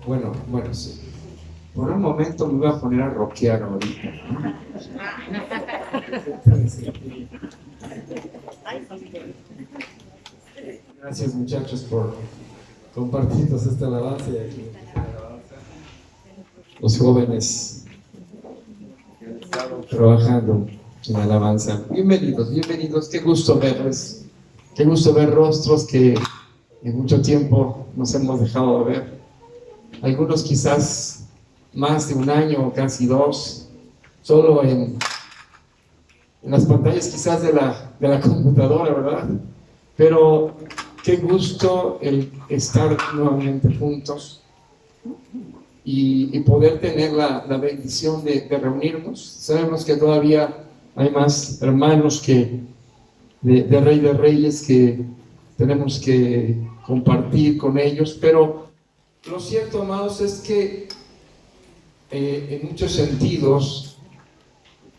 Bueno, sí. Por un momento me voy a poner a rockear ahorita. Gracias, muchachos, por compartirnos esta alabanza y aquí los jóvenes que han estado trabajando en alabanza. Bienvenidos, qué gusto verles, qué gusto ver rostros que en mucho tiempo nos hemos dejado de ver. Algunos quizás más de un año o casi dos, solo en las pantallas quizás de la computadora, ¿verdad? Pero qué gusto el estar nuevamente juntos y poder tener la bendición de reunirnos. Sabemos que todavía hay más hermanos que de Rey de Reyes que tenemos que compartir con ellos, pero lo cierto, amados, es que en muchos sentidos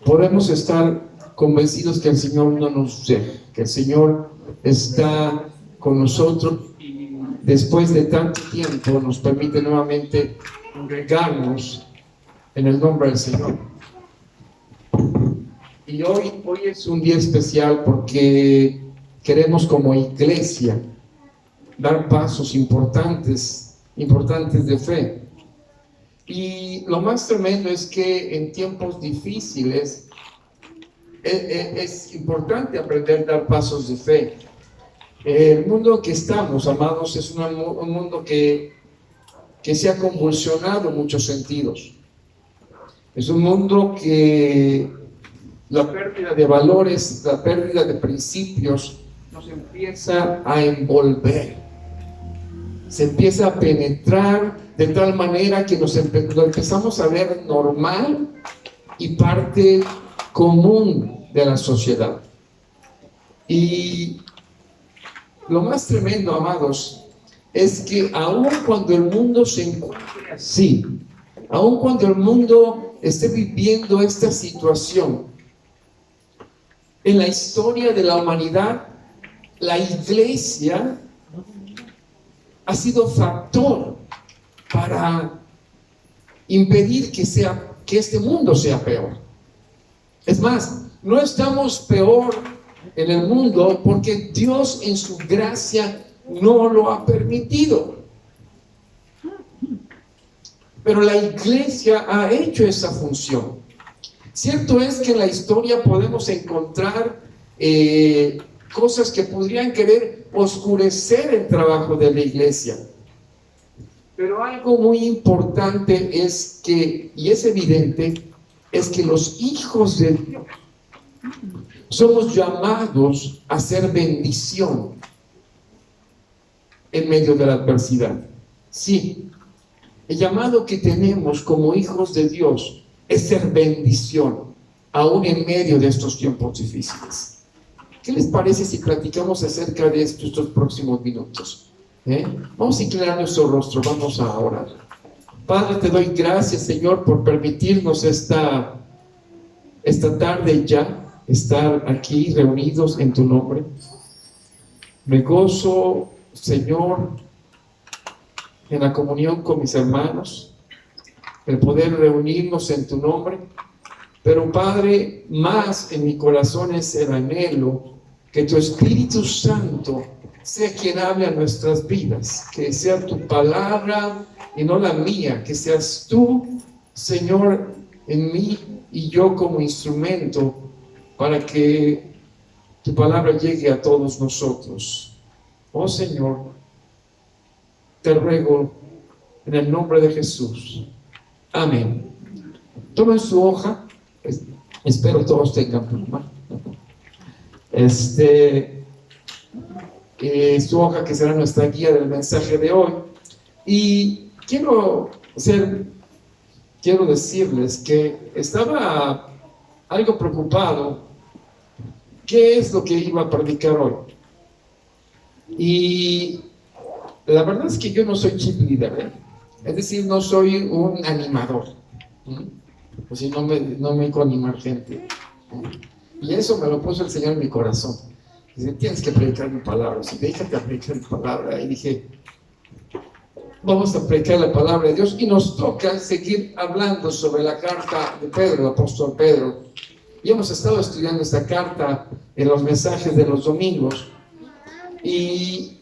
podemos estar convencidos que el Señor no nos deja, que el Señor está con nosotros y después de tanto tiempo nos permite nuevamente congregarnos en el nombre del Señor. Y hoy es un día especial porque queremos como iglesia dar pasos importantes de fe. Y lo más tremendo es que en tiempos difíciles es importante aprender a dar pasos de fe. El mundo que estamos, amados, es un mundo que se ha convulsionado en muchos sentidos. Es un mundo que la pérdida de valores, la pérdida de principios nos empieza a envolver. Se empieza a penetrar de tal manera que lo empezamos a ver normal y parte común de la sociedad. Y lo más tremendo, amados, es que aun cuando el mundo se encuentre así, aun cuando el mundo esté viviendo esta situación, en la historia de la humanidad, la iglesia ha sido factor para impedir que este mundo sea peor. Es más, no estamos peor en el mundo porque Dios en su gracia no lo ha permitido. Pero la iglesia ha hecho esa función. Cierto es que en la historia podemos encontrar cosas que podrían querer oscurecer el trabajo de la iglesia. Pero algo muy importante es que, y es evidente, es que los hijos de Dios somos llamados a ser bendición en medio de la adversidad. Sí, el llamado que tenemos como hijos de Dios es ser bendición, aún en medio de estos tiempos difíciles. ¿Qué les parece si platicamos acerca de esto estos próximos minutos? Vamos a inclinar nuestro rostro, vamos a orar. Padre, te doy gracias, Señor, por permitirnos esta tarde ya estar aquí reunidos en tu nombre. Me gozo, Señor, en la comunión con mis hermanos, el poder reunirnos en tu nombre. Pero, Padre, más en mi corazón es el anhelo que tu Espíritu Santo sea quien hable a nuestras vidas, que sea tu palabra y no la mía, que seas tú, Señor, en mí y yo como instrumento para que tu palabra llegue a todos nosotros. Oh Señor, te ruego en el nombre de Jesús. Amén. Tomen su hoja. Espero todos tengan pluma. Su hoja que será nuestra guía del mensaje de hoy. Y quiero decirles que estaba algo preocupado. ¿Qué es lo que iba a predicar hoy? Y la verdad es que yo no soy chip leader, es decir, no soy un animador. O sea, no me dedico a animar gente. Y eso me lo puso el Señor en mi corazón. Dice, tienes que predicar mi palabra. Dice, déjate predicar mi palabra. Y dije, vamos a predicar la palabra de Dios. Y nos toca seguir hablando sobre la carta de Pedro, el apóstol Pedro. Y hemos estado estudiando esta carta en los mensajes de los domingos. Y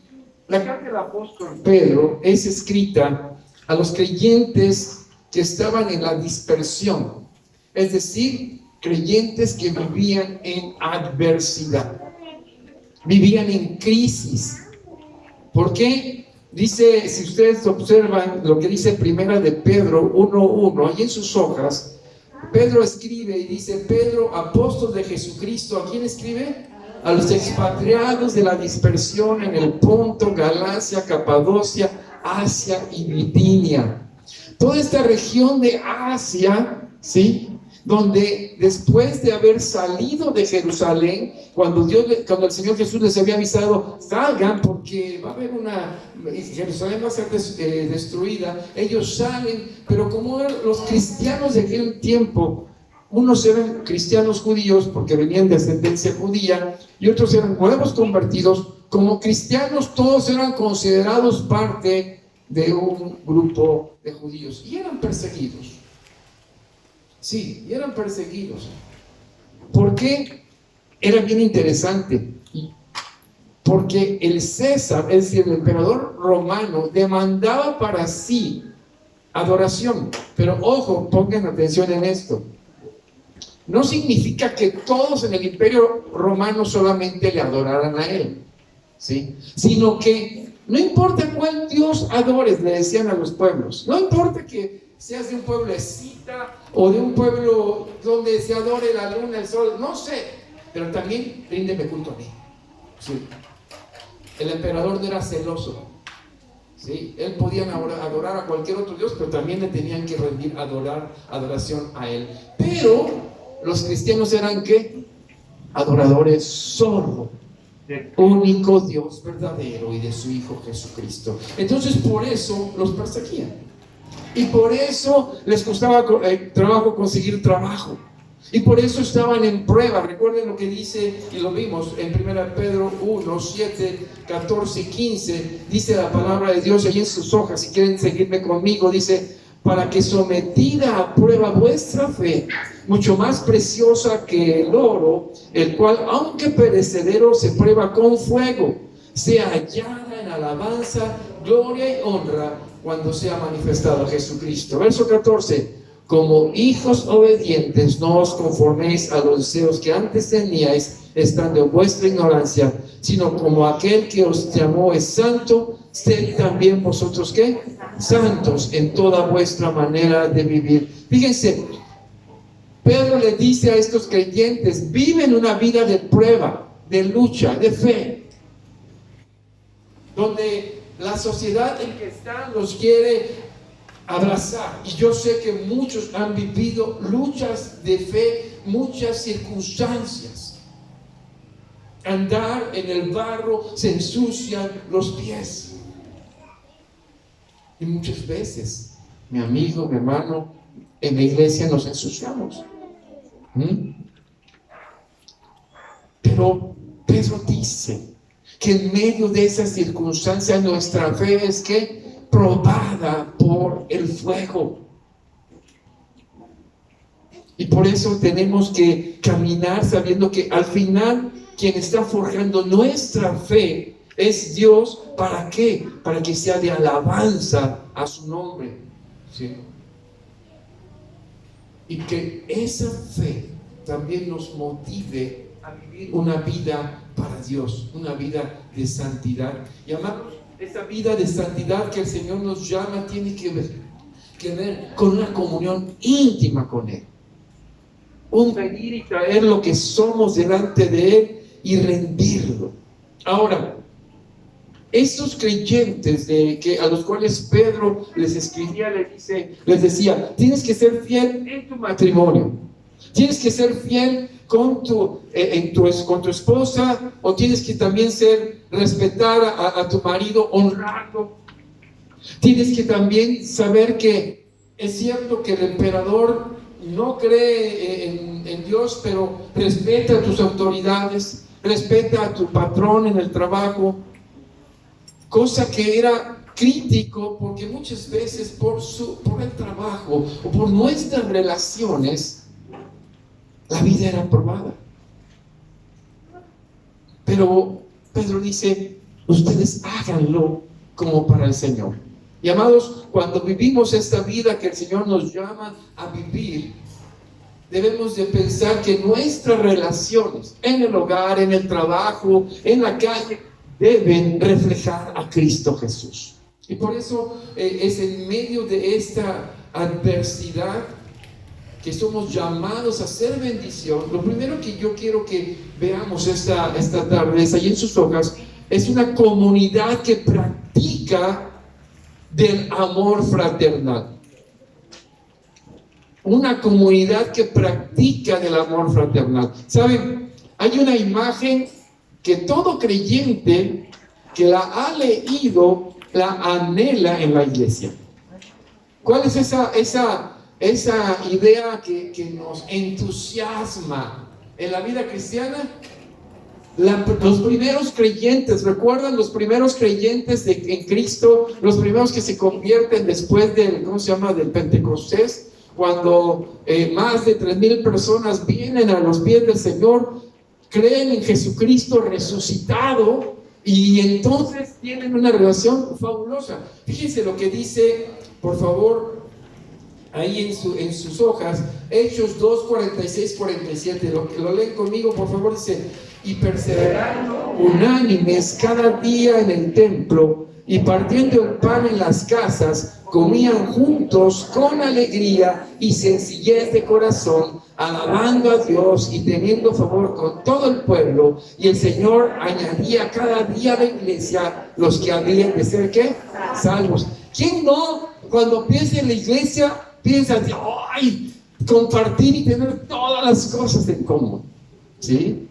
la carta del apóstol Pedro es escrita a los creyentes que estaban en la dispersión. Es decir, creyentes que vivían en adversidad. Vivían en crisis. ¿Por qué? Dice, si ustedes observan lo que dice primera de Pedro 1:1, ahí en sus hojas, Pedro escribe y dice, Pedro, apóstol de Jesucristo. ¿A quién escribe? A los expatriados de la dispersión en el Ponto, Galacia, Capadocia, Asia y Bitinia. Toda esta región de Asia, ¿sí?, donde después de haber salido de Jerusalén, cuando el Señor Jesús les había avisado, salgan porque va a haber Jerusalén va a ser destruida, ellos salen, pero como los cristianos de aquel tiempo, unos eran cristianos judíos porque venían de ascendencia judía y otros eran nuevos convertidos, como cristianos todos eran considerados parte de un grupo de judíos y eran perseguidos. Sí, y eran perseguidos. ¿Por qué? Era bien interesante. Porque el César, es decir, el emperador romano, demandaba para sí adoración. Pero ojo, pongan atención en esto. No significa que todos en el imperio romano solamente le adoraran a él, ¿sí? Sino que no importa cuál Dios adores, le decían a los pueblos. No importa que seas de un pueblo escita o de un pueblo donde se adore la luna, el sol, no sé, pero también ríndeme culto a mí. Sí. El emperador no era celoso, ¿sí? Él podía adorar a cualquier otro dios, pero también le tenían que rendir adoración a él. Pero los cristianos eran ¿qué? Adoradores solo del único Dios verdadero y de su Hijo Jesucristo. Entonces por eso los perseguían. Y por eso les costaba trabajo conseguir trabajo. Y por eso estaban en prueba. Recuerden lo que dice, y lo vimos en 1 Pedro 1, 7, 14 y 15. Dice la palabra de Dios ahí en sus hojas. Si quieren seguirme conmigo, dice: para que sometida a prueba vuestra fe, mucho más preciosa que el oro, el cual, aunque perecedero, se prueba con fuego, sea hallada en alabanza, gloria y honra cuando sea manifestado Jesucristo. Verso 14: como hijos obedientes, no os conforméis a los deseos que antes teníais, estando en vuestra ignorancia, sino como aquel que os llamó es santo, sed también vosotros ¿qué? Santos en toda vuestra manera de vivir. Fíjense, Pedro le dice a estos creyentes: viven una vida de prueba, de lucha, de fe, donde la sociedad en que están los quiere abrazar. Y yo sé que muchos han vivido luchas de fe, muchas circunstancias. Andar en el barro, se ensucian los pies. Y muchas veces, mi amigo, mi hermano, en la iglesia nos ensuciamos. Pero Pedro dice que en medio de esas circunstancias nuestra fe es que probada por el fuego. Y por eso tenemos que caminar sabiendo que al final quien está forjando nuestra fe es Dios. ¿Para qué? Para que sea de alabanza a su nombre, ¿sí? Y que esa fe también nos motive a vivir una vida para Dios, una vida de santidad. Y amados, esa vida de santidad que el Señor nos llama tiene que ver con una comunión íntima con Él. Un venir y traer lo que somos delante de Él y rendirlo. Ahora, estos creyentes a los cuales Pedro les escribía, les decía: tienes que ser fiel en tu matrimonio, tienes que ser fiel con tu esposa, o tienes que también respetar a tu marido, honrarlo. Tienes que también saber que es cierto que el emperador no cree en Dios, pero respeta a tus autoridades, respeta a tu patrón en el trabajo, cosa que era crítico porque muchas veces por el trabajo o por nuestras relaciones, la vida era probada. Pero Pedro dice, ustedes háganlo como para el Señor. Y amados, cuando vivimos esta vida que el Señor nos llama a vivir, debemos de pensar que nuestras relaciones en el hogar, en el trabajo, en la calle, deben reflejar a Cristo Jesús. Y por eso es en medio de esta adversidad que somos llamados a ser bendición. Lo primero que yo quiero que veamos esta tarde, es ahí en sus hojas, es una comunidad que practica del amor fraternal. Una comunidad que practica del amor fraternal. ¿Saben? Hay una imagen que todo creyente que la ha leído, la anhela en la iglesia. ¿Cuál es esa idea que nos entusiasma en la vida cristiana? Los primeros creyentes, ¿recuerdan los primeros creyentes en Cristo? Los primeros que se convierten después del Pentecostés, cuando más de 3,000 personas vienen a los pies del Señor, creen en Jesucristo resucitado y entonces tienen una relación fabulosa. Fíjense lo que dice, por favor, ahí en sus hojas, Hechos 2, 46, 47, lo leen conmigo, por favor. Dice: y perseverando unánimes cada día en el templo y partiendo el pan en las casas, comían juntos con alegría y sencillez de corazón, alabando a Dios y teniendo favor con todo el pueblo. Y el Señor añadía cada día a la iglesia los que habían de ser, ¿qué? Salvos. ¿Quién no, cuando piensa en la iglesia, piensa, ¡ay! Compartir y tener todas las cosas en común? ¿Sí?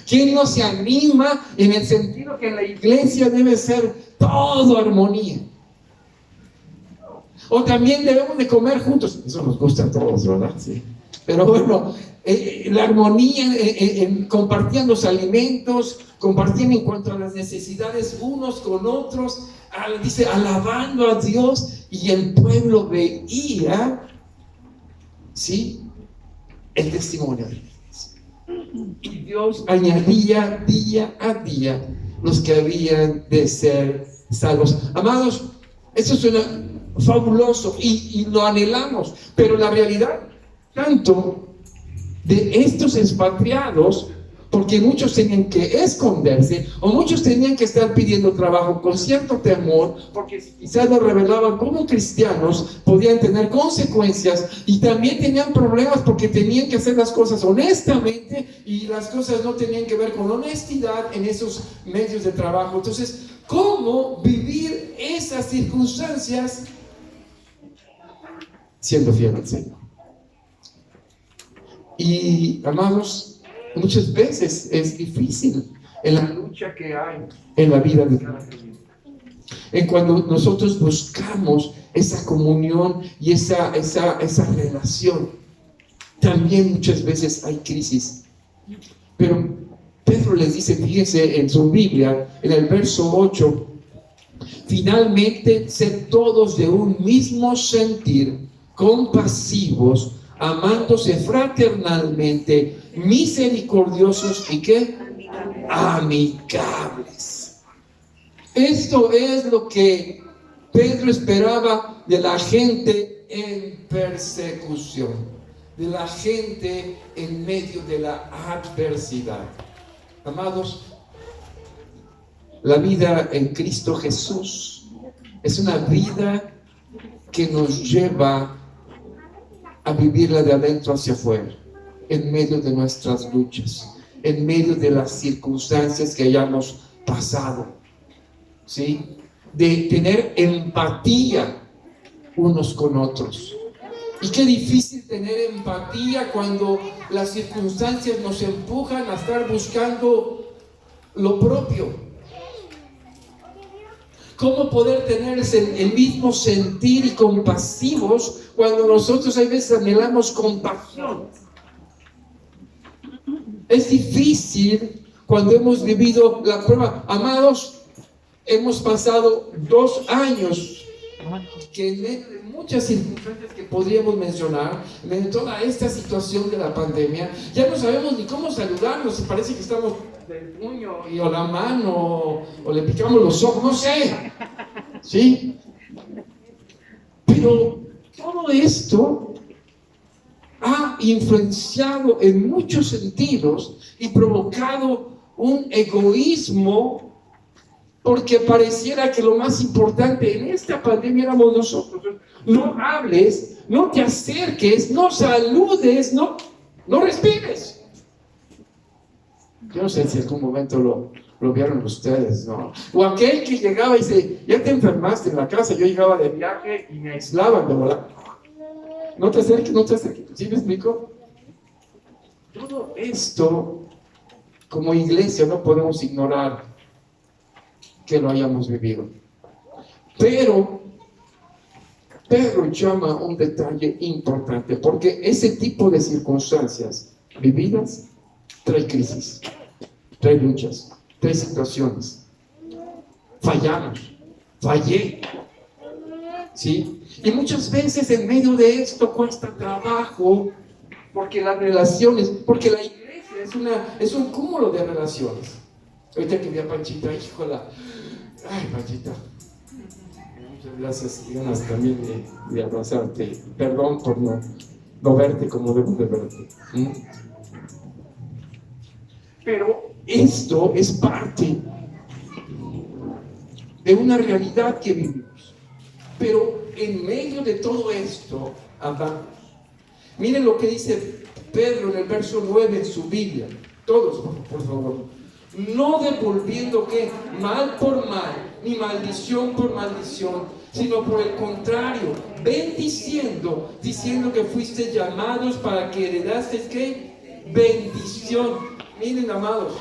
¿Quién no se anima en el sentido que en la iglesia debe ser todo armonía? O también debemos de comer juntos. Eso nos gusta a todos, ¿verdad? Sí. Pero bueno, la armonía, compartían los alimentos, compartían en cuanto a las necesidades unos con otros, dice, alabando a Dios, y el pueblo veía, ¿sí?, el testimonio de Dios. Y Dios añadía día a día los que habían de ser salvos. Amados, eso suena fabuloso y lo anhelamos, pero la realidad tanto de estos expatriados, porque muchos tenían que esconderse o muchos tenían que estar pidiendo trabajo con cierto temor, porque quizás lo revelaban como cristianos, podían tener consecuencias, y también tenían problemas porque tenían que hacer las cosas honestamente y las cosas no tenían que ver con honestidad en esos medios de trabajo. Entonces, ¿cómo vivir esas circunstancias siendo fiel al Señor? Y amados, muchas veces es difícil en la lucha que hay en la vida de cada creyente. En cuando nosotros buscamos esa comunión y esa relación, también muchas veces hay crisis. Pero Pedro les dice, fíjense en su Biblia, en el verso 8, finalmente, sed todos de un mismo sentir, compasivos, amándose fraternalmente, misericordiosos y ¿qué? Amigables. Esto es lo que Pedro esperaba de la gente en persecución, de la gente en medio de la adversidad. Amados, la vida en Cristo Jesús es una vida que nos lleva a vivirla de adentro hacia afuera, en medio de nuestras luchas, en medio de las circunstancias que hayamos pasado, ¿sí? De tener empatía unos con otros. Y qué difícil tener empatía cuando las circunstancias nos empujan a estar buscando lo propio. ¿Cómo poder tener el mismo sentir y compasivos cuando nosotros a veces anhelamos compasión? Es difícil cuando hemos vivido la prueba. Amados, hemos pasado 2 años que en medio de muchas circunstancias que podríamos mencionar, en medio de toda esta situación de la pandemia, ya no sabemos ni cómo saludarnos, y parece que estamos del puño y o la mano o le picamos los ojos, no sé, ¿sí? Pero todo esto ha influenciado en muchos sentidos y provocado un egoísmo, porque pareciera que lo más importante en esta pandemia éramos nosotros. No hables, no te acerques, no saludes, no respires. Yo no sé si en algún momento lo vieron ustedes, ¿no? O aquel que llegaba y dice, ya te enfermaste en la casa. Yo llegaba de viaje y me aislaban de volar. No te acerques, no te acerques. ¿Sí me explico? Todo esto, como iglesia, no podemos ignorar que lo hayamos vivido. Pero Pedro llama un detalle importante, porque ese tipo de circunstancias vividas trae crisis, trae luchas, trae situaciones. Fallamos, fallé, ¿sí? Y muchas veces en medio de esto cuesta trabajo, porque las relaciones, porque la iglesia es un cúmulo de relaciones. Ahorita que vi a Panchita, híjola, ay Panchita, muchas gracias, y ganas también de abrazarte. Perdón por no verte como debo de verte. Pero esto es parte de una realidad que vivimos. Pero en medio de todo esto, andamos. Miren lo que dice Pedro en el verso 9 en su Biblia. Todos, por favor. No devolviendo ¿qué? Mal por mal, ni maldición por maldición, sino por el contrario, bendiciendo, diciendo que fuiste llamados para que heredasteis ¿qué? Bendición. Miren, amados,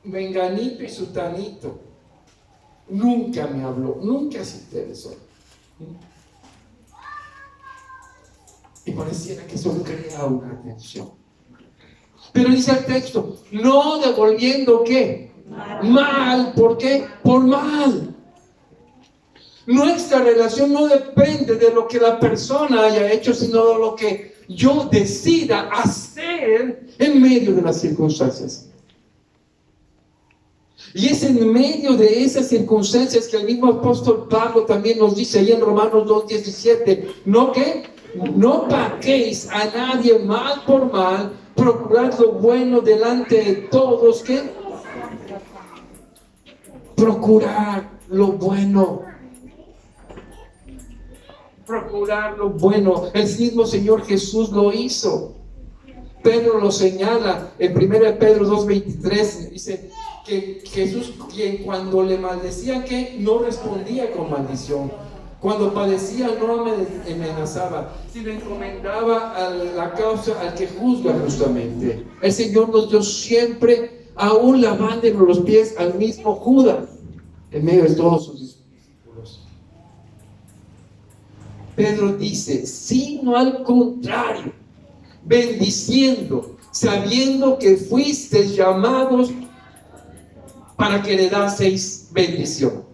menganito y sutanito nunca me habló, nunca se interesó. Y pareciera que eso crea una tensión. Pero dice el texto, no devolviendo ¿qué? Mal. ¿Por qué? Por mal. Nuestra relación no depende de lo que la persona haya hecho, sino de lo que yo decida hacer en medio de las circunstancias. Y es en medio de esas circunstancias que el mismo apóstol Pablo también nos dice ahí en Romanos 2:17, ¿no qué? No paguéis a nadie mal por mal, procurad lo bueno delante de todos, ¿qué? Procurar lo bueno. Procurar lo bueno. El mismo Señor Jesús lo hizo. Pedro lo señala en 1 Pedro 2:23, dice que Jesús, quien cuando le maldecían, que no respondía con maldición. Cuando padecía no amenazaba, sino encomendaba a la causa al que juzga justamente. El Señor nos dio siempre, aún lavándonos los pies al mismo Judas, en medio de todos sus discípulos. Pedro dice, sino al contrario, bendiciendo, sabiendo que fuisteis llamados para que heredaseis bendición.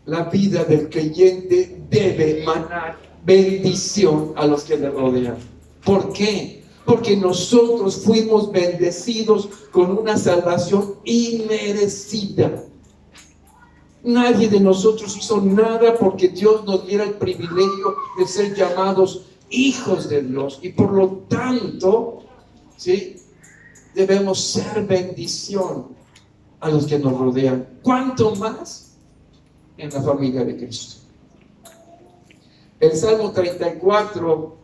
La vida del creyente debe manar bendición a los que le rodean. ¿Por qué? Porque nosotros fuimos bendecidos con una salvación inmerecida. Nadie de nosotros hizo nada porque Dios nos diera el privilegio de ser llamados hijos de Dios. Y por lo tanto, ¿sí? Debemos ser bendición a los que nos rodean. ¿Cuánto más en la familia de Cristo? El Salmo 34,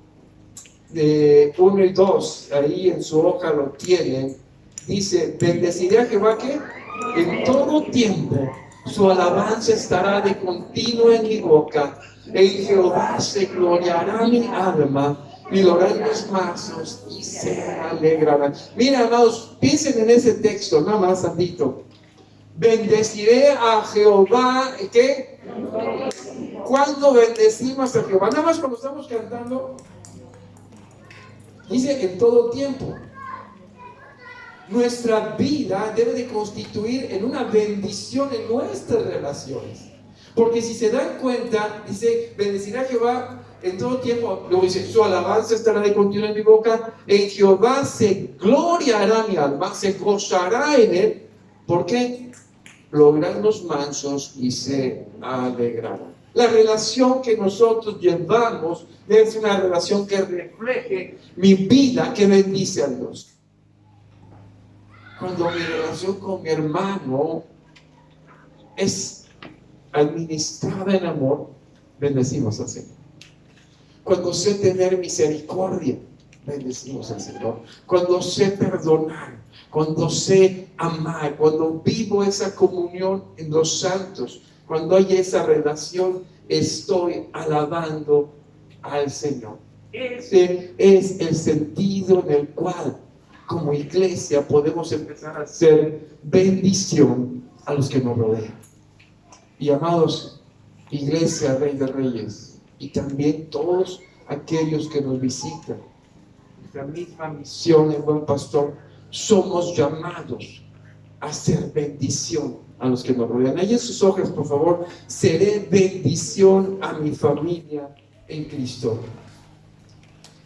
de 1 y 2, ahí en su hoja lo tienen, dice, bendeciré a Jehová que en todo tiempo su alabanza estará de continuo en mi boca. En Jehová se gloriará mi alma, y lo harán mis pasos y se alegrarán. Mira, amados, piensen en ese texto, nada más tantito. Bendeciré a Jehová, ¿qué? Cuando bendecimos a Jehová, nada más cuando estamos cantando, dice en todo tiempo. Nuestra vida debe de constituir en una bendición en nuestras relaciones. Porque si se dan cuenta, dice, bendecirá a Jehová en todo tiempo. Luego dice, su alabanza estará de continuo en mi boca. En Jehová se gloriará mi alma, se gozará en él. ¿Por qué? Lo oirán los mansos y se alegrarán. La relación que nosotros llevamos debe ser una relación que refleje mi vida, que bendice a Dios. Cuando mi relación con mi hermano es administrada en amor, bendecimos al Señor. Cuando sé tener misericordia, bendecimos al Señor. Cuando sé perdonar, cuando sé amar, cuando vivo esa comunión en los santos, cuando hay esa relación, estoy alabando al Señor. Ese es el sentido en el cual como iglesia podemos empezar a hacer bendición a los que nos rodean. Y amados, Iglesia Rey de Reyes, y también todos aquellos que nos visitan, nuestra misma misión en Buen Pastor, somos llamados a hacer bendición a los que nos rodean. Ahí en sus hojas, por favor, seré bendición a mi familia en Cristo.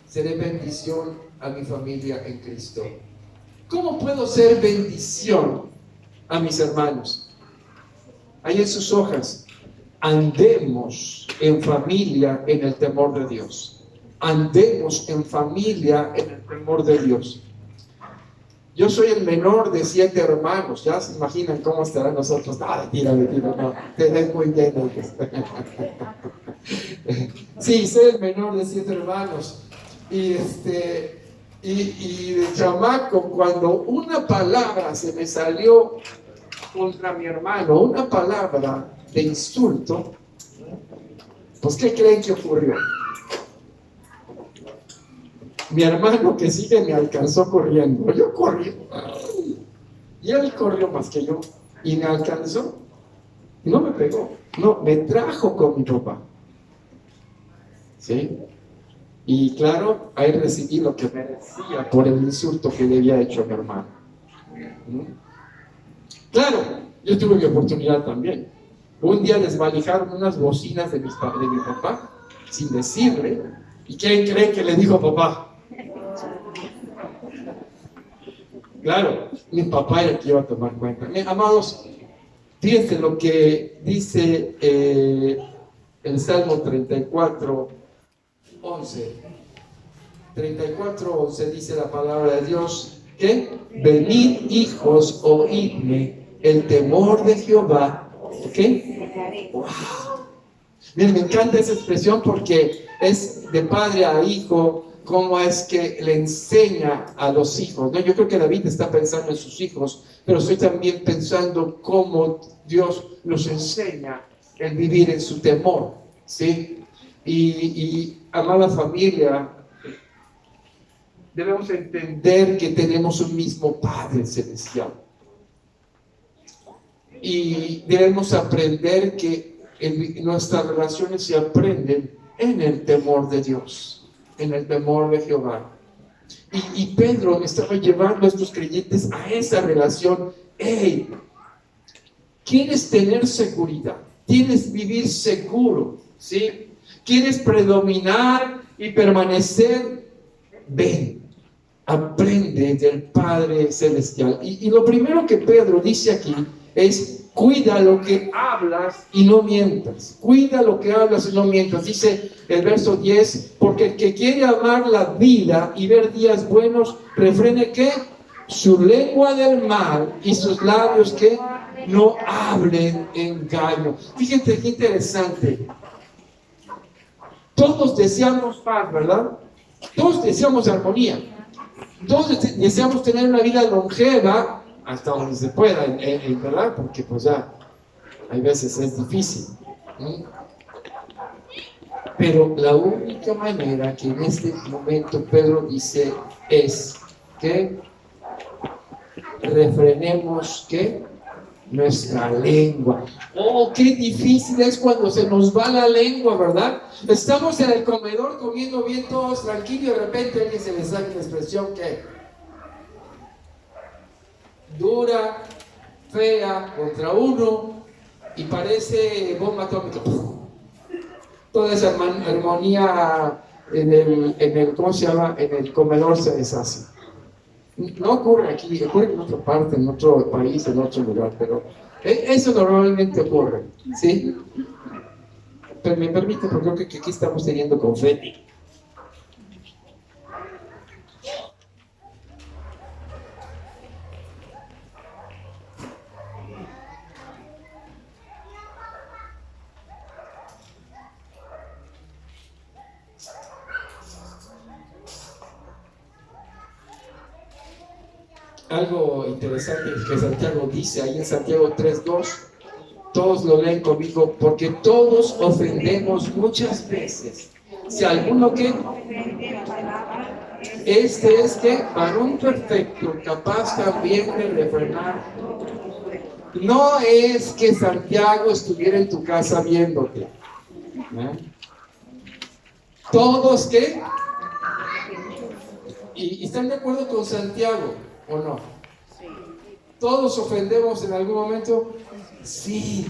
Seré bendición a mi familia en Cristo. ¿Cómo puedo ser bendición a mis hermanos? Ahí en sus hojas, andemos en familia en el temor de Dios. Andemos en familia en el temor de Dios. Yo soy el menor de 7 hermanos. Ya se imaginan cómo estarán nosotros. Mentira, no, te ves muy bien. Sí, soy el menor de 7 hermanos. Y de chamaco, cuando una palabra se me salió contra mi hermano, una palabra de insulto, pues ¿qué creen que ocurrió? Mi hermano que sigue me alcanzó corriendo. Yo corrí y él corrió más que yo y me alcanzó y no me pegó, no, me trajo con mi papá. ¿Sí? Y claro, ahí recibí lo que merecía por el insulto que le había hecho a mi hermano. Claro, yo tuve mi oportunidad también. Un día desvalijaron unas bocinas de mi papá sin decirle. ¿Y quién cree que le dijo papá? Claro, mi papá era el que iba a tomar cuenta. Amados, fíjense lo que dice el Salmo 34, 11. 34, 11 dice la palabra de Dios, ¿qué? Venid hijos, oídme, el temor de Jehová, ¿qué? ¡Wow! Miren, me encanta esa expresión porque es de padre a hijo, cómo es que le enseña a los hijos, ¿no? Yo creo que David está pensando en sus hijos, pero estoy también pensando cómo Dios nos enseña el vivir en su temor, ¿sí? Y amada familia, debemos entender que tenemos un mismo Padre Celestial. Y debemos aprender que nuestras relaciones se aprenden en el temor de Dios, en el temor de Jehová. Y Pedro estaba llevando a estos creyentes a esa relación. Hey, ¿quieres tener seguridad? ¿Quieres vivir seguro? ¿Sí? ¿Quieres predominar y permanecer? Ven, aprende del Padre Celestial. Y lo primero que Pedro dice aquí es: cuida lo que hablas y no mientas. Cuida lo que hablas y no mientas. Dice el verso 10, porque el que quiere amar la vida y ver días buenos, refrene ¿qué? Su lengua del mal y sus labios que no hablen engaño. Fíjate qué interesante. Todos deseamos paz, ¿verdad? Todos deseamos armonía. Todos deseamos tener una vida longeva hasta donde se pueda, ¿verdad? Porque pues ya hay veces es difícil. Pero la única manera que en este momento Pedro dice es que refrenemos ¿qué? nuestra lengua. Oh, qué difícil es cuando se nos va la lengua, ¿verdad? Estamos en el comedor comiendo bien todos tranquilos y de repente a alguien se le sale una expresión que dura, fea, contra uno y parece bomba atómica. Toda esa armonía ¿cómo se llama? En el comedor se deshace. No ocurre aquí, ocurre en otra parte, en otro país, en otro lugar, pero eso normalmente ocurre, ¿sí? Pero me permite, porque creo que aquí estamos teniendo confeti. Algo interesante que Santiago dice ahí en Santiago 3:2, todos lo leen conmigo, porque todos ofendemos muchas veces. Si alguno que este es que varón perfecto, capaz también de refrenar. No es que Santiago estuviera en tu casa viéndote, ¿eh? Todos que y están de acuerdo con Santiago, ¿o no? ¿Todos ofendemos en algún momento? Sí,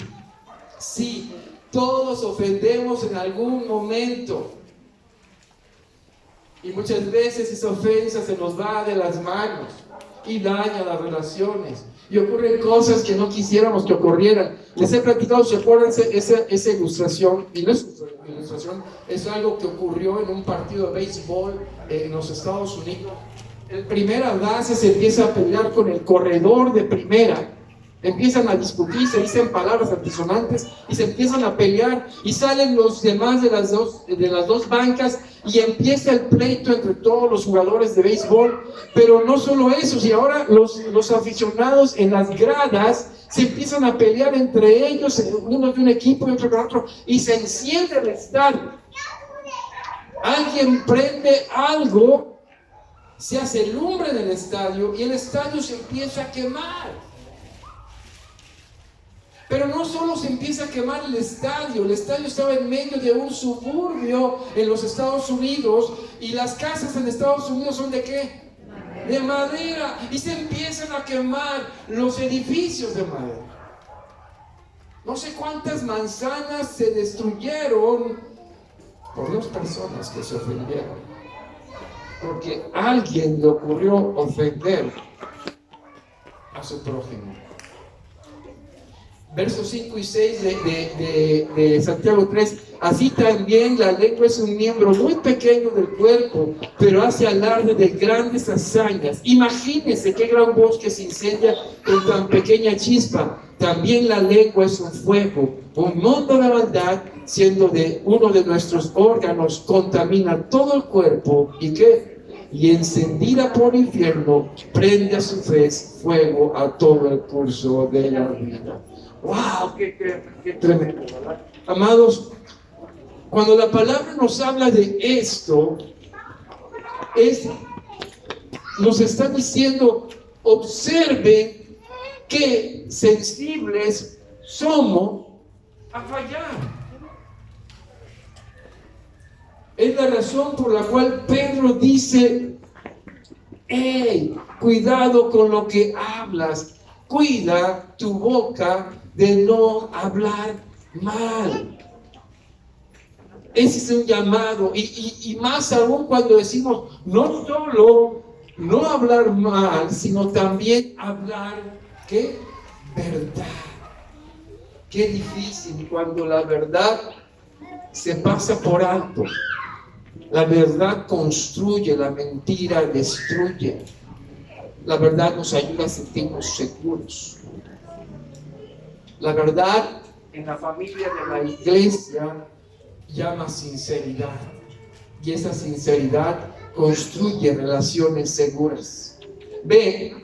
sí, todos ofendemos en algún momento. Y muchas veces esa ofensa se nos va de las manos y daña las relaciones. Y ocurren cosas que no quisiéramos que ocurrieran. Les he platicado, ¿se acuerdan esa ilustración? Y no es ilustración, es algo que ocurrió en un partido de béisbol en los Estados Unidos. El primera base se empieza a pelear con el corredor de primera. Empiezan a discutir, se dicen palabras altisonantes y se empiezan a pelear y salen los demás de las dos bancas y empieza el pleito entre todos los jugadores de béisbol. Pero no solo eso, si ahora los aficionados en las gradas se empiezan a pelear entre ellos, uno de un equipo y otro de otro, y se enciende el estadio. Alguien prende algo, se hace lumbre en el estadio y el estadio se empieza a quemar. Pero no solo se empieza a quemar el estadio estaba en medio de un suburbio en los Estados Unidos y las casas en Estados Unidos son ¿de qué? De madera, y se empiezan a quemar los edificios de madera. No sé cuántas manzanas se destruyeron por dos personas que se ofendieron, porque a alguien le ocurrió ofender a su prójimo. Versos 5 y 6 de Santiago 3, así también la lengua es un miembro muy pequeño del cuerpo, pero hace alarde de grandes hazañas. Imagínense qué gran bosque se incendia con tan pequeña chispa. También la lengua es un fuego, un mundo de maldad, siendo de uno de nuestros órganos, contamina todo el cuerpo. ¿Y qué? Y encendida por infierno, prende a su vez fuego a todo el curso de la vida. ¡Wow! ¡Qué tremendo! ¿Verdad? Amados, cuando la palabra nos habla de esto, nos está diciendo, observen qué sensibles somos a fallar. Es la razón por la cual Pedro dice, ¡hey! Cuidado con lo que hablas, cuida tu boca de no hablar mal. Ese es un llamado, y más aún cuando decimos no solo no hablar mal, sino también hablar ¿qué? Verdad. Qué difícil cuando la verdad se pasa por alto. La verdad construye, la mentira destruye. La verdad nos ayuda a sentirnos seguros. La verdad en la familia de la iglesia llama sinceridad, y esa sinceridad construye relaciones seguras. Ve,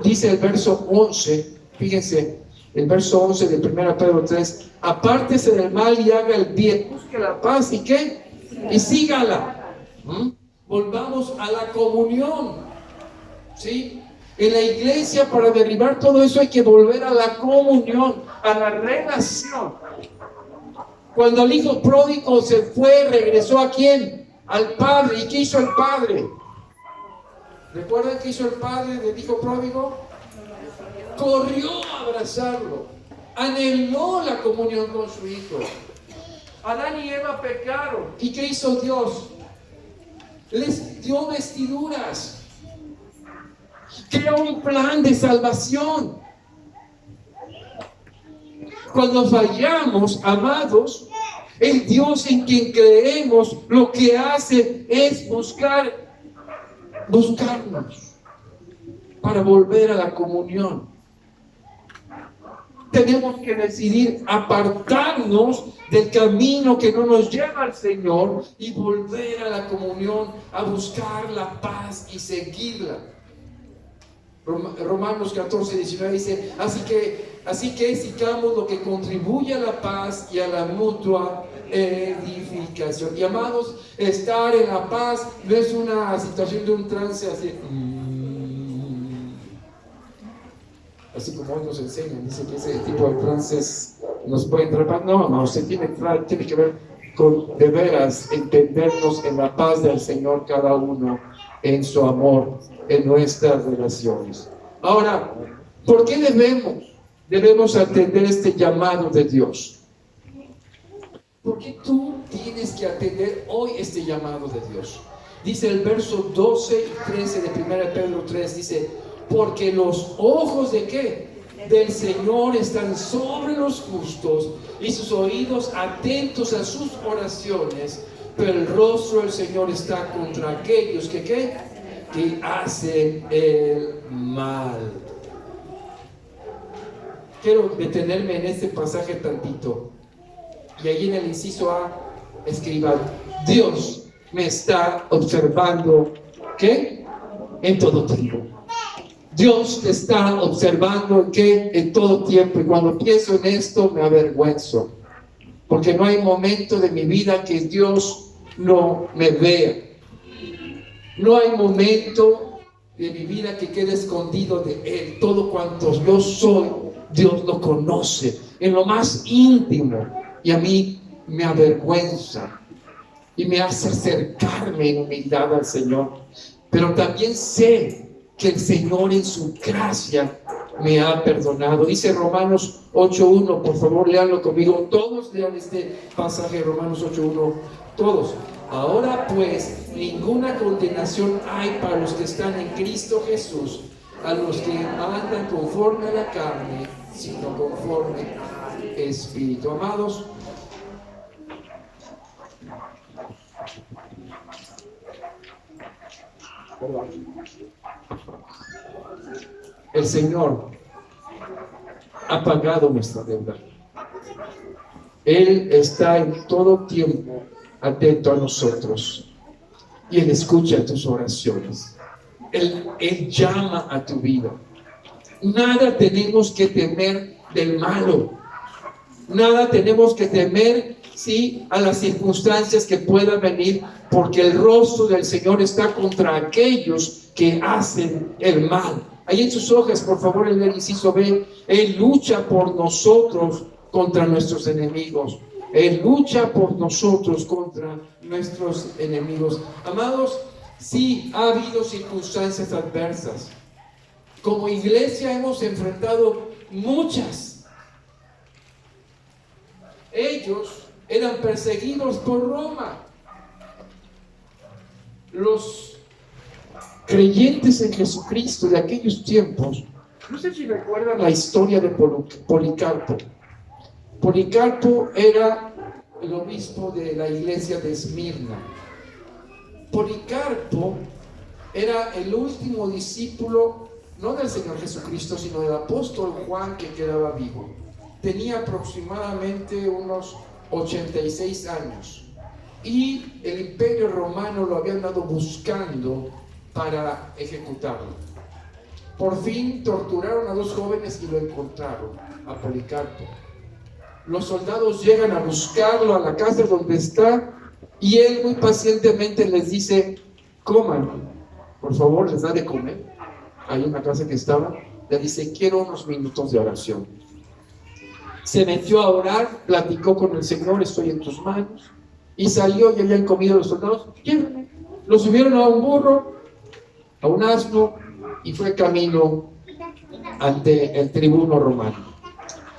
dice el verso 11, fíjense, el verso 11 de 1 Pedro 3, apártese del mal y haga el bien, busque la paz y ¿qué? Y sígala. Volvamos a la comunión, ¿sí? En la iglesia, para derribar todo eso, hay que volver a la comunión, a la relación. Cuando el hijo pródigo se fue, regresó ¿a quién? Al padre. ¿Y qué hizo el padre? ¿Recuerdan qué hizo el padre del hijo pródigo? Corrió a abrazarlo. Anheló la comunión con su hijo. Adán y Eva pecaron. ¿Y qué hizo Dios? Les dio vestiduras. Creó un plan de salvación. Cuando fallamos, amados, el Dios en quien creemos lo que hace es buscarnos para volver a la comunión. Tenemos que decidir apartarnos del camino que no nos lleva al Señor y volver a la comunión, a buscar la paz y seguirla. Romanos 14, 19 dice, así que sigamos lo que contribuye a la paz y a la mutua edificación. Y amados, estar en la paz no es una situación de un trance así como hoy nos enseñan, dice que ese tipo de trances nos pueden atrapar. No, se tiene que ver con de veras entendernos en la paz del Señor cada uno, en su amor, en nuestras relaciones. Ahora, ¿por qué debemos atender este llamado de Dios? ¿Por qué tú tienes que atender hoy este llamado de Dios? Dice el verso 12 y 13 de 1 Pedro 3, dice, porque los ojos ¿de qué? Del Señor están sobre los justos y sus oídos atentos a sus oraciones, pero el rostro del Señor está contra aquellos que hacen el mal. Quiero detenerme en este pasaje tantito. Y ahí en el inciso A escriban, Dios me está observando, ¿qué? En todo tiempo. Dios te está observando, ¿qué? En todo tiempo. Y cuando pienso en esto me avergüenzo, porque no hay momento de mi vida que Dios no me vea. No hay momento de mi vida que quede escondido de Él. Todo cuanto yo soy, Dios lo conoce en lo más íntimo. Y a mí me avergüenza y me hace acercarme en humildad al Señor. Pero también sé que el Señor en su gracia me ha perdonado. Dice Romanos 8.1, por favor léanlo conmigo. Todos lean este pasaje, Romanos 8.1, todos. Ahora pues, ninguna condenación hay para los que están en Cristo Jesús, a los que andan conforme a la carne, sino conforme al Espíritu. Amados, el Señor ha pagado nuestra deuda. Él está en todo tiempo atento a nosotros y Él escucha tus oraciones. Él llama a tu vida. Nada tenemos que temer del malo. Nada tenemos que temer, sí, a las circunstancias que puedan venir, porque el rostro del Señor está contra aquellos que hacen el mal. Ahí en sus hojas, por favor, en el inciso B, Él lucha por nosotros contra nuestros enemigos. Él lucha por nosotros contra nuestros enemigos. Amados, sí ha habido circunstancias adversas. Como iglesia hemos enfrentado muchas. Ellos eran perseguidos por Roma. Los creyentes en Jesucristo de aquellos tiempos, no sé si recuerdan la historia de Policarpo. Policarpo era el obispo de la iglesia de Esmirna. Policarpo era el último discípulo, no del Señor Jesucristo, sino del apóstol Juan, que quedaba vivo. Tenía aproximadamente unos 86 años y el imperio romano lo había andado buscando para ejecutarlo. Por fin torturaron a dos jóvenes y lo encontraron, a Policarpo. Los soldados llegan a buscarlo a la casa donde está y él muy pacientemente les dice: coman, por favor, les da de comer. ahí en la casa que estaba, le dice, quiero unos minutos de oración. Se metió a orar, platicó con el Señor, estoy en tus manos, y salió y habían comido los soldados, llévenme. Lo subieron a un burro, a un asno, y fue camino ante el tribuno romano.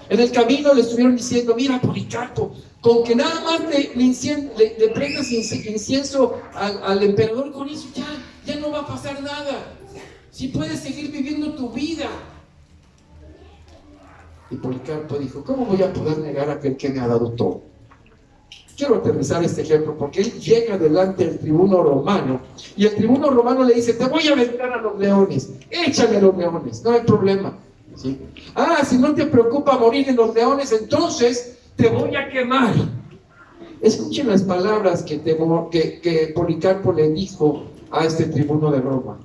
En el camino le estuvieron diciendo, mira Policarpo, con que nada más le prendas incienso al emperador, con eso ya no va a pasar nada. Si puedes seguir viviendo tu vida. Y Policarpo dijo, ¿cómo voy a poder negar a aquel que me ha dado todo? Quiero aterrizar este ejemplo porque él llega delante del tribuno romano y el tribuno romano le dice, te voy a aventar a los leones, échale a los leones, no hay problema. ¿Sí? Si no te preocupa morir en los leones, entonces te voy a quemar. Escuchen las palabras que Policarpo le dijo a este tribuno de Roma.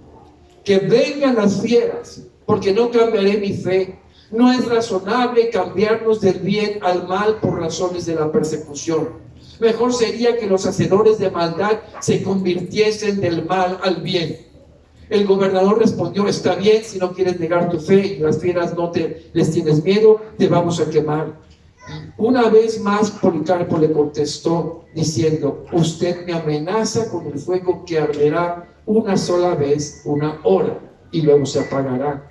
Que vengan las fieras, porque no cambiaré mi fe. No es razonable cambiarnos del bien al mal por razones de la persecución. Mejor sería que los hacedores de maldad se convirtiesen del mal al bien. El gobernador respondió, está bien, si no quieres negar tu fe y las fieras no les tienes miedo, te vamos a quemar. Una vez más Policarpo le contestó diciendo, usted me amenaza con el fuego que arderá una sola vez, 1 hora, y luego se apagará.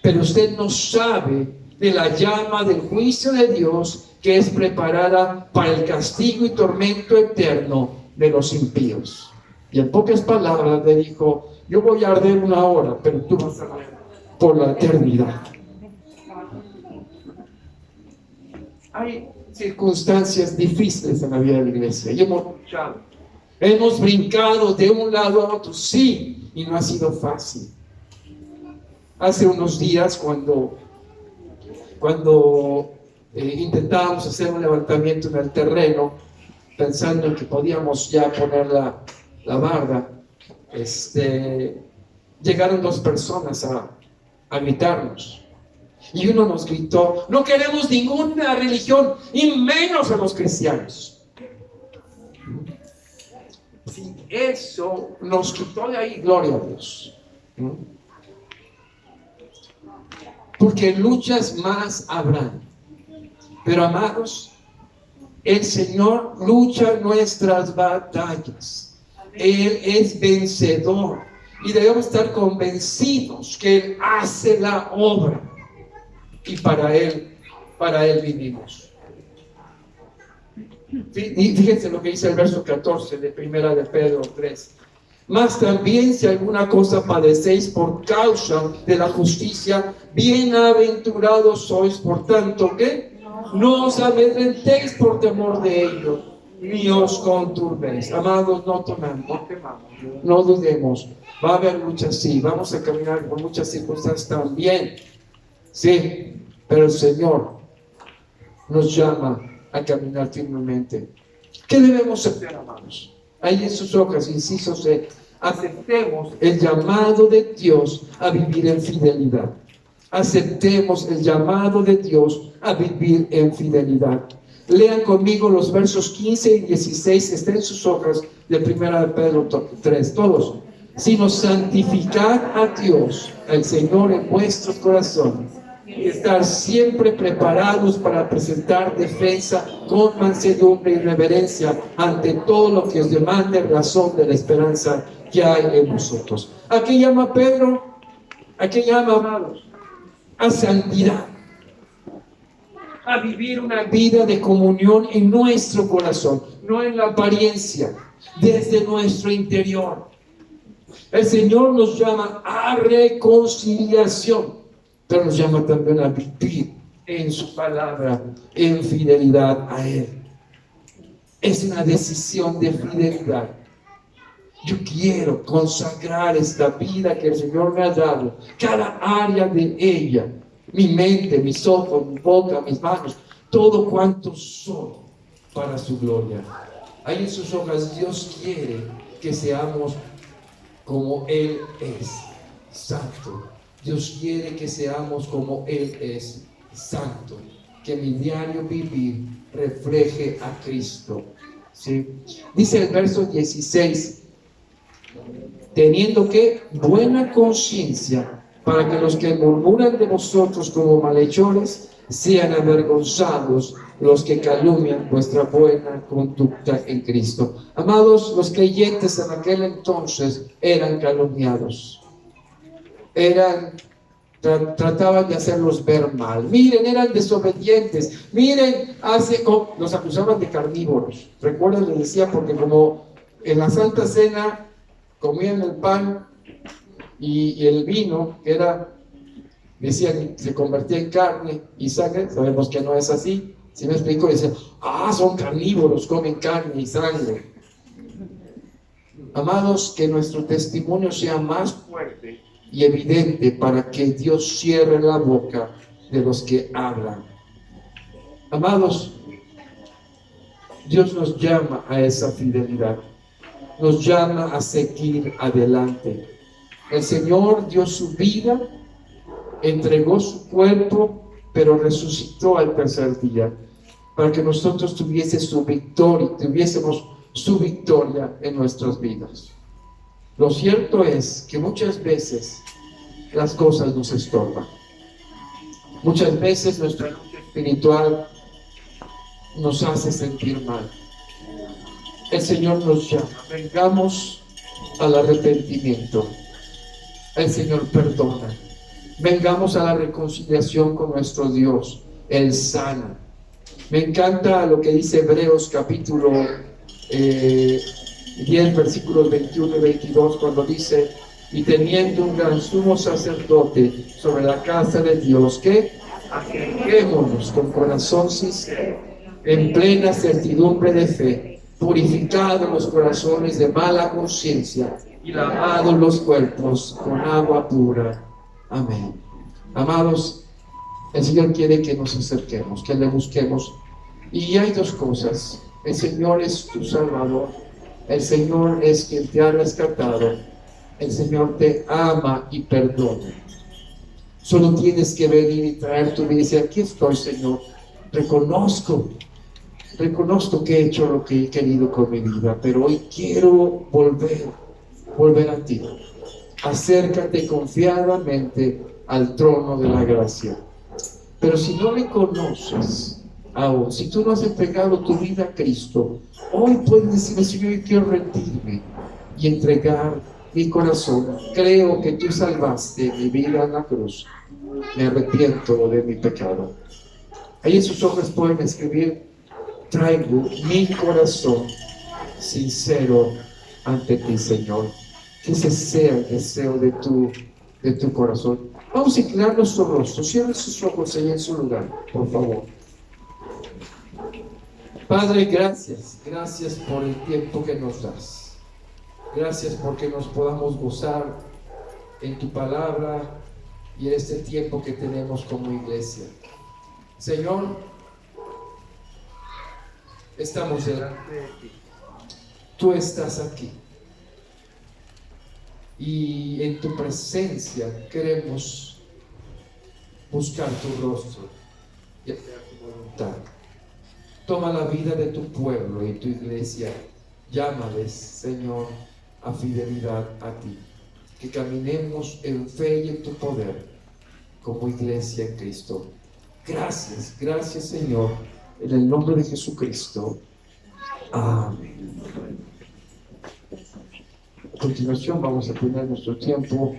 Pero usted no sabe de la llama del juicio de Dios que es preparada para el castigo y tormento eterno de los impíos. Y en pocas palabras le dijo, yo voy a arder 1 hora, pero tú vas a arder por la eternidad. Hay circunstancias difíciles en la vida de la iglesia y hemos luchado, hemos brincado de un lado a otro, sí, y no ha sido fácil. Hace unos días cuando intentábamos hacer un levantamiento en el terreno, pensando en que podíamos ya poner la barda, llegaron 2 personas a gritarnos. Y uno nos gritó, no queremos ninguna religión, y menos a los cristianos. Si eso nos quitó de ahí, gloria a Dios. Porque luchas más habrán. Pero amados, el Señor lucha nuestras batallas. Él es vencedor. Y debemos estar convencidos que Él hace la obra. Y para Él vivimos. Fíjense lo que dice el verso 14 de 1 de Pedro 3. Mas también si alguna cosa padecéis por causa de la justicia, bienaventurados sois, por tanto que no os amedrentéis por temor de ellos, ni os conturbéis. Amados, no temamos, no dudemos. Va a haber luchas, sí, vamos a caminar por muchas circunstancias también, sí, pero el Señor nos llama a caminar firmemente. ¿Qué debemos hacer, amados? Ahí en sus hojas, inciso C, aceptemos el llamado de Dios a vivir en fidelidad. Aceptemos el llamado de Dios a vivir en fidelidad. Lean conmigo los versos 15 y 16, está en sus hojas de 1 de Pedro 3, todos. Sino santificad a Dios, al Señor, en vuestros corazones, y estar siempre preparados para presentar defensa con mansedumbre y reverencia ante todo lo que os demande razón de la esperanza que hay en vosotros. ¿A qué llama Pedro? ¿A qué llama, amados? A santidad, a vivir una vida de comunión en nuestro corazón, no en la apariencia, desde nuestro interior. El Señor nos llama a reconciliación, pero nos llama también a vivir en su palabra, en fidelidad a Él. Es una decisión de fidelidad. Yo quiero consagrar esta vida que el Señor me ha dado, cada área de ella, mi mente, mis ojos, mi boca, mis manos, todo cuanto soy, para su gloria. Ahí en sus hojas, Dios quiere que seamos como Él es, santo. Dios quiere que seamos como Él es, santo. Que mi diario vivir refleje a Cristo. ¿Sí? Dice el verso 16, teniendo que buena conciencia para que los que murmuran de vosotros como malhechores sean avergonzados los que calumnian vuestra buena conducta en Cristo. Amados, los creyentes en aquel entonces eran calumniados, trataban de hacerlos ver mal. Miren, eran desobedientes. Miren, los acusaban de carnívoros. Recuerdan, les decía, porque como en la Santa Cena comían el pan y el vino, que decían, se convertía en carne y sangre. Sabemos que no es así. Si me explico, decían, son carnívoros, comen carne y sangre. Amados, que nuestro testimonio sea más fuerte y evidente para que Dios cierre la boca de los que hablan. Amados, Dios nos llama a esa fidelidad, nos llama a seguir adelante. El Señor dio su vida, entregó su cuerpo, pero resucitó al tercer día, para que nosotros tuviésemos su victoria en nuestras vidas. Lo cierto es que muchas veces las cosas nos estorban. Muchas veces nuestra lucha espiritual nos hace sentir mal. El Señor nos llama, vengamos al arrepentimiento. El Señor perdona. Vengamos a la reconciliación con nuestro Dios. Él sana. Me encanta lo que dice Hebreos capítulo 10, versículos 21 y 22, cuando dice: y teniendo un gran sumo sacerdote sobre la casa de Dios, que acerquémonos con corazón sincero, en plena certidumbre de fe, purificados los corazones de mala conciencia y lavados los cuerpos con agua pura. Amén. Amados, el Señor quiere que nos acerquemos, que le busquemos. Y hay dos cosas: el Señor es tu Salvador, el Señor es quien te ha rescatado, el Señor te ama y perdona. Solo tienes que venir y traer tu vida y decir: aquí estoy, Señor, reconozco que he hecho lo que he querido con mi vida, pero hoy quiero volver a ti. Acércate confiadamente al trono de la gracia. Pero si no le conoces aún, si tú no has entregado tu vida a Cristo, hoy puedes decirle: Señor, yo quiero rendirme y entregar mi corazón. Creo que tú salvaste mi vida en la cruz. Me arrepiento de mi pecado. Ahí en sus ojos pueden escribir: traigo mi corazón sincero ante ti, Señor. Que ese sea el deseo de tu corazón. Vamos a inclinar nuestro rostro. Cierren sus ojos ahí en su lugar, por favor. Padre, gracias por el tiempo que nos das. Gracias porque nos podamos gozar en tu palabra y en este tiempo que tenemos como iglesia. Señor, estamos delante de ti. Tú estás aquí. Y en tu presencia queremos buscar tu rostro y hacer tu voluntad. Toma la vida de tu pueblo y tu iglesia. Llámales, Señor, a fidelidad a ti. Que caminemos en fe y en tu poder como iglesia en Cristo. Gracias, Señor, en el nombre de Jesucristo. Amén. A continuación vamos a tener nuestro tiempo